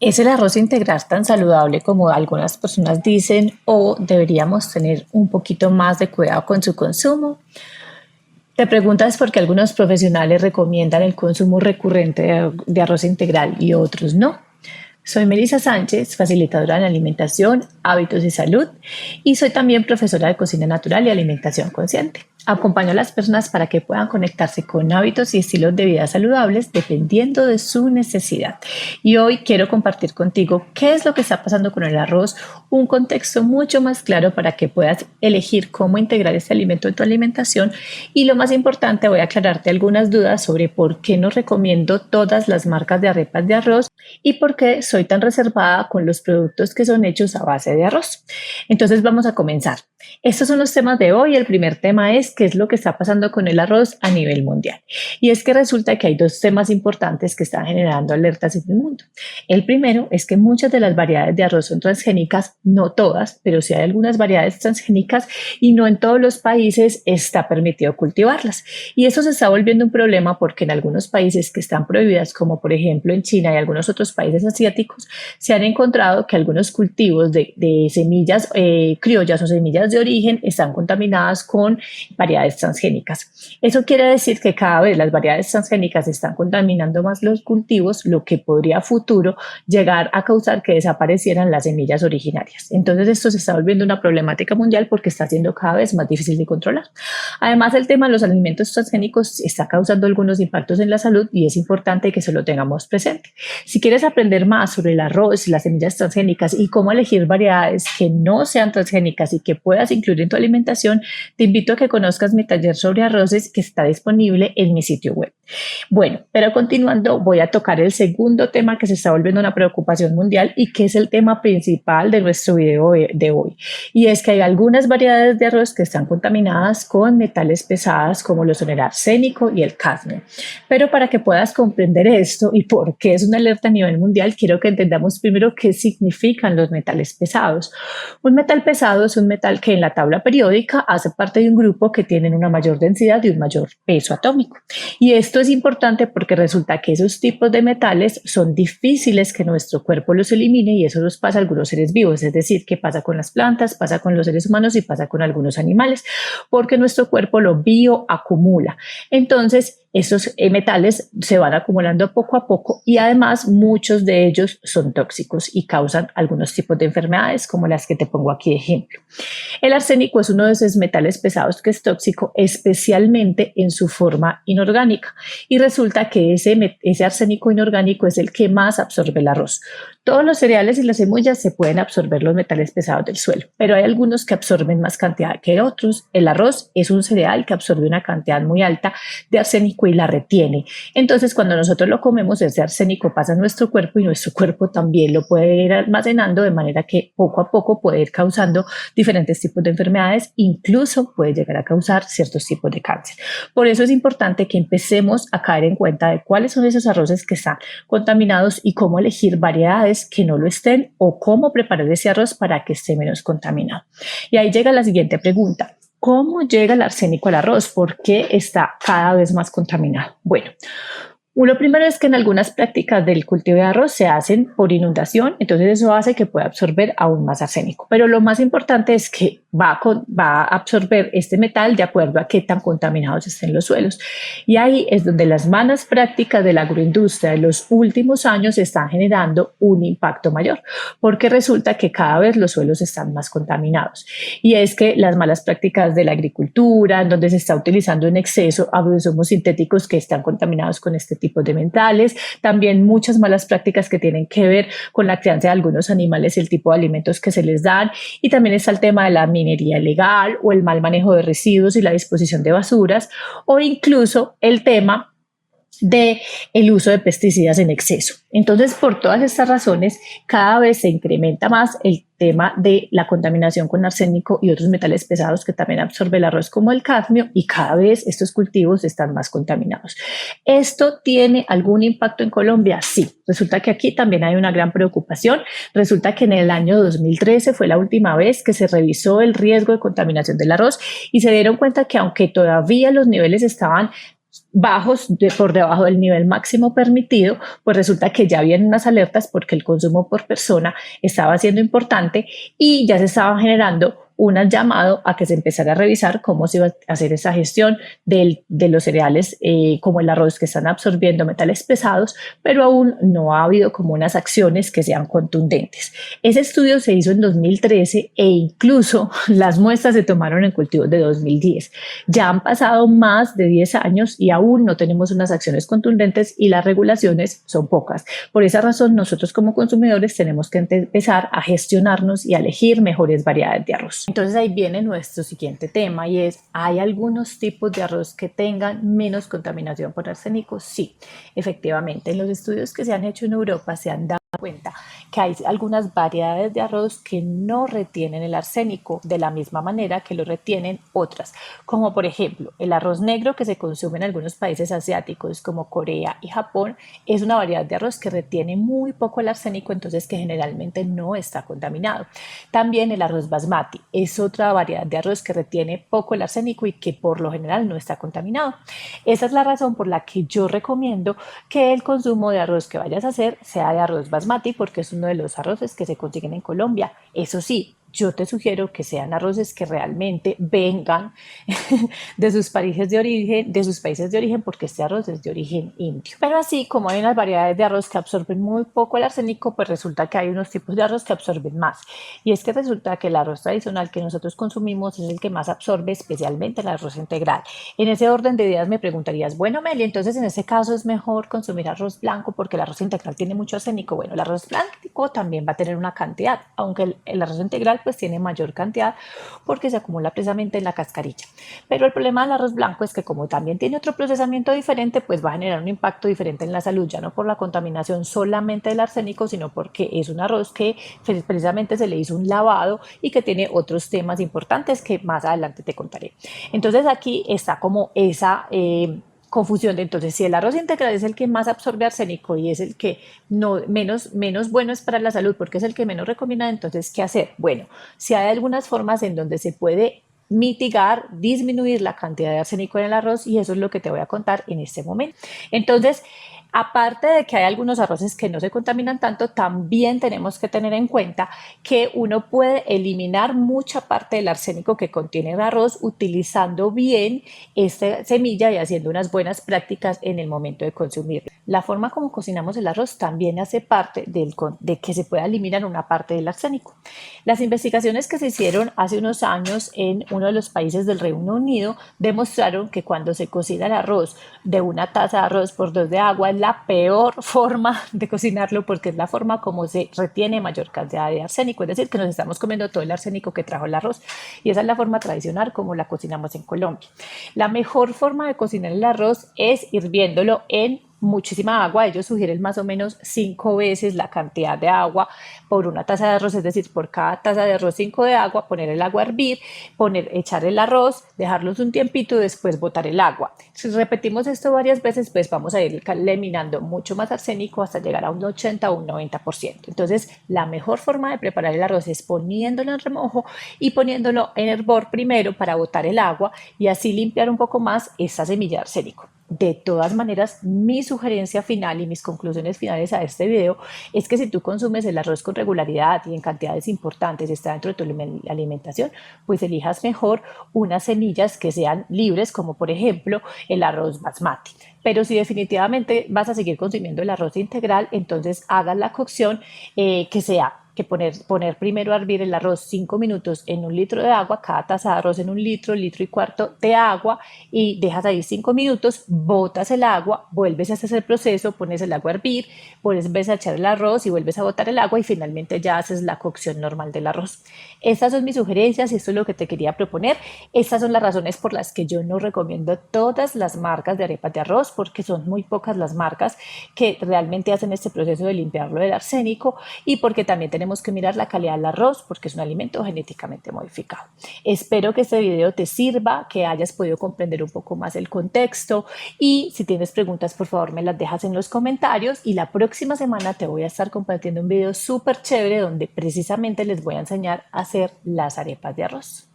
¿Es el arroz integral tan saludable como algunas personas dicen o deberíamos tener un poquito más de cuidado con su consumo? Te preguntas por qué algunos profesionales recomiendan el consumo recurrente de arroz integral y otros no. Soy Melissa Sánchez, facilitadora en alimentación, hábitos y salud, y soy también profesora de cocina natural y alimentación consciente. Acompaño a las personas para que puedan conectarse con hábitos y estilos de vida saludables dependiendo de su necesidad. Y hoy quiero compartir contigo qué es lo que está pasando con el arroz, un contexto mucho más claro para que puedas elegir cómo integrar este alimento en tu alimentación. Y lo más importante, voy a aclararte algunas dudas sobre por qué no recomiendo todas las marcas de arepas de arroz y por qué soy tan reservada con los productos que son hechos a base de arroz. Entonces vamos a comenzar. Estos son los temas de hoy. El primer tema es qué es lo que está pasando con el arroz a nivel mundial. Y es que resulta que hay dos temas importantes que están generando alertas en el mundo. El primero es que muchas de las variedades de arroz son transgénicas, no todas, pero sí hay algunas variedades transgénicas y no en todos los países está permitido cultivarlas. Y eso se está volviendo un problema porque en algunos países que están prohibidas, como por ejemplo en China y algunos otros países asiáticos, se han encontrado que algunos cultivos de semillas criollas o semillas de origen están contaminadas con variedades transgénicas. Eso quiere decir que cada vez las variedades transgénicas están contaminando más los cultivos, lo que podría a futuro llegar a causar que desaparecieran las semillas originarias. Entonces esto se está volviendo una problemática mundial porque está siendo cada vez más difícil de controlar. Además, el tema de los alimentos transgénicos está causando algunos impactos en la salud y es importante que se lo tengamos presente. Si quieres aprender más sobre el arroz, las semillas transgénicas y cómo elegir variedades que no sean transgénicas y que puedas incluir en tu alimentación, te invito a que conozcas mi taller sobre arroces que está disponible en mi sitio web. Bueno, pero continuando, voy a tocar el segundo tema que se está volviendo una preocupación mundial y que es el tema principal de nuestro video de hoy. Y es que hay algunas variedades de arroz que están contaminadas con metales pesados como lo son el arsénico y el cadmio. Pero para que puedas comprender esto y por qué es una alerta a nivel mundial, quiero que entendamos primero qué significan los metales pesados. Un metal pesado es un metal que en la tabla periódica hace parte de un grupo que tienen una mayor densidad y un mayor peso atómico. Y esto es importante porque resulta que esos tipos de metales son difíciles que nuestro cuerpo los elimine y eso nos pasa a algunos seres vivos, es decir, que pasa con las plantas, pasa con los seres humanos y pasa con algunos animales, porque nuestro cuerpo lo bioacumula. Entonces, esos metales se van acumulando poco a poco y además muchos de ellos son tóxicos y causan algunos tipos de enfermedades como las que te pongo aquí de ejemplo. El arsénico es uno de esos metales pesados que es tóxico, especialmente en su forma inorgánica. Y resulta que ese arsénico inorgánico es el que más absorbe el arroz. Todos los cereales y las semillas se pueden absorber los metales pesados del suelo, pero hay algunos que absorben más cantidad que otros. El arroz es un cereal que absorbe una cantidad muy alta de arsénico y la retiene. Entonces, cuando nosotros lo comemos, ese arsénico pasa a nuestro cuerpo y nuestro cuerpo también lo puede ir almacenando de manera que poco a poco puede ir causando diferentes tipos de enfermedades, incluso puede llegar a causar ciertos tipos de cáncer. Por eso es importante que empecemos a caer en cuenta de cuáles son esos arroces que están contaminados y cómo elegir variedades que no lo estén o cómo preparar ese arroz para que esté menos contaminado. Y ahí llega la siguiente pregunta. ¿Cómo llega el arsénico al arroz? ¿Por qué está cada vez más contaminado? Bueno, lo primero es que en algunas prácticas del cultivo de arroz se hacen por inundación, entonces eso hace que pueda absorber aún más arsénico. Pero lo más importante es que va a absorber este metal de acuerdo a qué tan contaminados estén los suelos. Y ahí es donde las malas prácticas de la agroindustria de los últimos años están generando un impacto mayor, porque resulta que cada vez los suelos están más contaminados. Y es que las malas prácticas de la agricultura, en donde se está utilizando en exceso agroinsumos sintéticos que están contaminados con este tipo de metales, también muchas malas prácticas que tienen que ver con la crianza de algunos animales y el tipo de alimentos que se les dan, y también está el tema de la minería ilegal o el mal manejo de residuos y la disposición de basuras, o incluso el tema de el uso de pesticidas en exceso. Entonces, por todas estas razones, cada vez se incrementa más el tema de la contaminación con arsénico y otros metales pesados que también absorbe el arroz como el cadmio, y cada vez estos cultivos están más contaminados. ¿Esto tiene algún impacto en Colombia? Sí. Resulta que aquí también hay una gran preocupación. Resulta que en el año 2013 fue la última vez que se revisó el riesgo de contaminación del arroz y se dieron cuenta que aunque todavía los niveles estaban bajos por debajo del nivel máximo permitido, pues resulta que ya habían unas alertas porque el consumo por persona estaba siendo importante y ya se estaba generando un llamado a que se empezara a revisar cómo se iba a hacer esa gestión de los cereales como el arroz que están absorbiendo metales pesados, pero aún no ha habido como unas acciones que sean contundentes. Ese estudio se hizo en 2013 e incluso las muestras se tomaron en cultivos de 2010. Ya han pasado más de 10 años y aún no tenemos unas acciones contundentes y las regulaciones son pocas. Por esa razón, nosotros como consumidores tenemos que empezar a gestionarnos y a elegir mejores variedades de arroz. Entonces ahí viene nuestro siguiente tema y es, ¿hay algunos tipos de arroz que tengan menos contaminación por arsénico? Sí, efectivamente. En los estudios que se han hecho en Europa se han dado cuenta que hay algunas variedades de arroz que no retienen el arsénico de la misma manera que lo retienen otras, como por ejemplo el arroz negro que se consume en algunos países asiáticos como Corea y Japón es una variedad de arroz que retiene muy poco el arsénico, entonces que generalmente no está contaminado. También el arroz basmati es otra variedad de arroz que retiene poco el arsénico y que por lo general no está contaminado. Esa es la razón por la que yo recomiendo que el consumo de arroz que vayas a hacer sea de arroz basmati porque es uno de los arroces que se consiguen en Colombia. Eso sí, yo te sugiero que sean arroces que realmente vengan de sus países de origen, porque este arroz es de origen indio. Pero así como hay unas variedades de arroz que absorben muy poco el arsénico, pues resulta que hay unos tipos de arroz que absorben más. Y es que resulta que el arroz tradicional que nosotros consumimos es el que más absorbe, especialmente el arroz integral. En ese orden de ideas me preguntarías, bueno, Meli, entonces en ese caso es mejor consumir arroz blanco porque el arroz integral tiene mucho arsénico. Bueno, el arroz blanco también va a tener una cantidad, aunque el arroz integral pues tiene mayor cantidad porque se acumula precisamente en la cascarilla. Pero el problema del arroz blanco es que como también tiene otro procesamiento diferente, pues va a generar un impacto diferente en la salud, ya no por la contaminación solamente del arsénico, sino porque es un arroz que precisamente se le hizo un lavado y que tiene otros temas importantes que más adelante te contaré. Entonces aquí está como esa confusión de entonces si el arroz integral es el que más absorbe arsénico y es el que menos bueno es para la salud porque es el que menos recomienda, entonces ¿qué hacer? Bueno, si hay algunas formas en donde se puede mitigar, disminuir la cantidad de arsénico en el arroz y eso es lo que te voy a contar en este momento. Entonces, aparte de que hay algunos arroces que no se contaminan tanto, también tenemos que tener en cuenta que uno puede eliminar mucha parte del arsénico que contiene el arroz utilizando bien esta semilla y haciendo unas buenas prácticas en el momento de consumirlo. La forma como cocinamos el arroz también hace parte de que se pueda eliminar una parte del arsénico. Las investigaciones que se hicieron hace unos años en uno de los países del Reino Unido demostraron que cuando se cocina el arroz de una taza de arroz por 2 de agua es la peor forma de cocinarlo porque es la forma como se retiene mayor cantidad de arsénico, es decir, que nos estamos comiendo todo el arsénico que trajo el arroz y esa es la forma tradicional como la cocinamos en Colombia. La mejor forma de cocinar el arroz es hirviéndolo en muchísima agua. Ellos sugieren más o menos 5 veces la cantidad de agua por una taza de arroz, es decir, por cada taza de arroz 5 de agua, poner el agua a hervir, echar el arroz, dejarlos un tiempito y después botar el agua. Si repetimos esto varias veces, pues vamos a ir eliminando mucho más arsénico hasta llegar a un 80 o un 90%. Entonces, la mejor forma de preparar el arroz es poniéndolo en remojo y poniéndolo en hervor primero para botar el agua y así limpiar un poco más esa semilla de arsénico. De todas maneras, mi sugerencia final y mis conclusiones finales a este video es que si tú consumes el arroz con regularidad y en cantidades importantes, está dentro de tu alimentación, pues elijas mejor unas semillas que sean libres, como por ejemplo el arroz basmati. Pero si definitivamente vas a seguir consumiendo el arroz integral, entonces hagas la cocción que sea que poner primero a hervir el arroz 5 minutos en 1 litro de agua, cada taza de arroz en 1 litro, litro y cuarto de agua y dejas ahí 5 minutos, botas el agua, vuelves a hacer el proceso, pones el agua a hervir, vuelves a echar el arroz y vuelves a botar el agua y finalmente ya haces la cocción normal del arroz. Estas son mis sugerencias y esto es lo que te quería proponer. Estas son las razones por las que yo no recomiendo todas las marcas de arepas de arroz porque son muy pocas las marcas que realmente hacen este proceso de limpiarlo del arsénico y porque también tenemos que mirar la calidad del arroz porque es un alimento genéticamente modificado. Espero que este video te sirva, que hayas podido comprender un poco más el contexto y si tienes preguntas por favor me las dejas en los comentarios y la próxima semana te voy a estar compartiendo un video súper chévere donde precisamente les voy a enseñar a hacer las arepas de arroz.